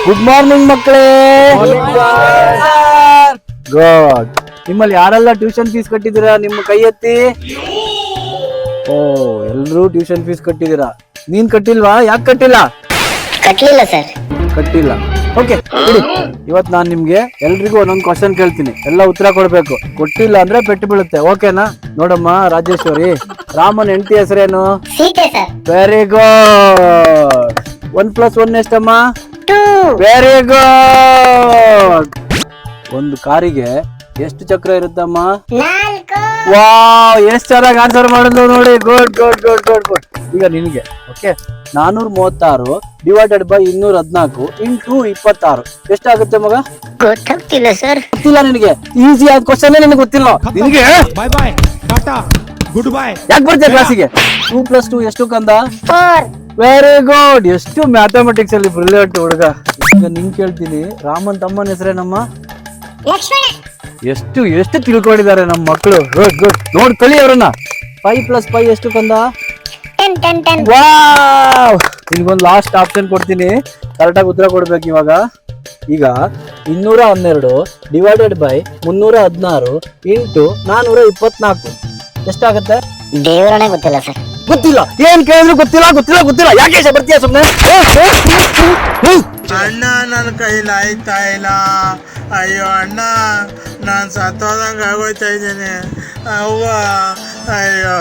Good morning ಮಕ್ಕಳೇ. Good. ನಿಮ್ಮಲ್ಲಿ ಯಾರೆಲ್ಲ ಟ್ಯೂಷನ್ ಫೀಸ್ ಕಟ್ಟಿದ್ದೀರಾ? ನಿಮ್ಮ ಕೈ ಎತ್ತಿ. ಓ, ಎಲ್ರೂ ಟ್ಯೂಷನ್ ಫೀಸ್ ಕಟ್ಟಿದ್ದೀರಾ. ನೀನ್ ಕಟ್ಟಿಲ್ವಾ? ಯಾಕೆ ಕಟ್ಟಿಲ್ಲ? ಕಟ್ಲಿಲ್ಲ ಸರ್. ಕಟ್ಟಿಲ್ಲ. ಓಕೆ, ಇವತ್ ನಾನ್ ನಿಮ್ಗೆ ಎಲ್ರಿಗೂ ಒಂದೊಂದು ಕ್ವಶನ್ ಕೇಳ್ತೀನಿ, ಎಲ್ಲ ಉತ್ತರ ಕೊಡ್ಬೇಕು. ಕೊಟ್ಟಿಲ್ಲ ಅಂದ್ರೆ ಪೆಟ್ಟು ಬೀಳುತ್ತೆ. ಓಕೆನಾ? ನೋಡಮ್ಮ ರಾಜೇಶ್ವರಿ, ರಾಮನ್ ಹೆಂಡತಿ ಹೆಸರೇನು? Sita sir. Very good. 1+1 ಎಷ್ಟಮ್ಮ? 2. Very good. ಒಂದು ಕಾರಿಗೆ ಎಷ್ಟು ಚಕ್ರ ಇರುತ್ತಮ್ಮ? 4. ವಾವ್, ಎಷ್ಟು ಚೆನ್ನಾಗಿ ಆನ್ಸರ್ ಮಾಡಿದ್ಲು ನೋಡಿ. Good good good good good. ಈಗ ನಿನ್ಗೆ ಓಕೆ, 436 ಡಿವೈಡೆಡ್ ಬೈ 214 ಇಂಟು 26 ಎಷ್ಟಾಗುತ್ತೆ ಮಗ? ಗೊತ್ತಾಗ್ತಿಲ್ಲ ಸರ್. ಗೊತ್ತಿಲ್ಲ ನಿನಗೆ? ಈಸಿ ಆದ ಕ್ವಶನ್ ನಿನಗೆ ಗೊತ್ತಿಲ್ಲ ನಿನಗೆ? Bye bye tata good bye. ಯಾಕೆ ಬರ್ತೀಯ ಕ್ಲಾಸಿಗೆ? 2+2 ಎಷ್ಟು ಕಂದ? 4. Very good. ಎಷ್ಟು ಮ್ಯಾಥಮೆಟಿಕ್ಸ್ ಅಲ್ಲಿ ಬ್ರಿಲಿಯಂಟ್ ಹುಡುಗ. ಈಗ ನಿಂಗೆ ಕೇಳ್ತೀನಿ, ರಾಮನ್ ತಮ್ಮನ ಹೆಸರೇನಮ್ಮ? ಲಕ್ಷ್ಮಣ. ಎಷ್ಟು ಎಷ್ಟು ತಿಳ್ಕೊಂಡಿದ್ದಾರೆ ನಮ್ಮ ಮಕ್ಕಳು. Good good. ನೋಡ್ ಕಲಿ ಅವ್ರನ್ನ. 5+5 ಎಷ್ಟು ಕಂದ? 10 10 10. ವಾವ್. ನಿನ್ಗೊಂದು ಲಾಸ್ಟ್ ಆಪ್ಷನ್ ಕೊಡ್ತೀನಿ, ಕರೆಕ್ಟಾಗಿ ಉತ್ತರ ಕೊಡ್ಬೇಕು ಇವಾಗ. ಈಗ 212 ಡಿವೈಡೆಡ್ ಬೈ 316 ಇಂಟು 424 ಎಷ್ಟಾಗತ್ತೆ? ದೇವರನೇ ಗೊತ್ತಿಲ್ಲ ಸರ್. ಗೊತ್ತಿಲ್ಲ? ಏನ್ ಕೇಳಿದ್ರು ಗೊತ್ತಿಲ್ಲ ಗೊತ್ತಿಲ್ಲ ಗೊತ್ತಿಲ್ಲ. ಯಾಕೆ ಬರ್ತೀಯ ಸುಮ್ಮನೆ? ಅಣ್ಣ ನನ್ನ ಕೈಲಿ ಆಯ್ತಾ ಇಲ್ಲ. ಅಯ್ಯೋ ಅಣ್ಣ, ನಾನು ಸತ್ತೋದಂಗೆ ಆಗೋಯ್ತಾ ಇದ್ದೀನಿ. ಅವ್ವ, ಅಯ್ಯೋ.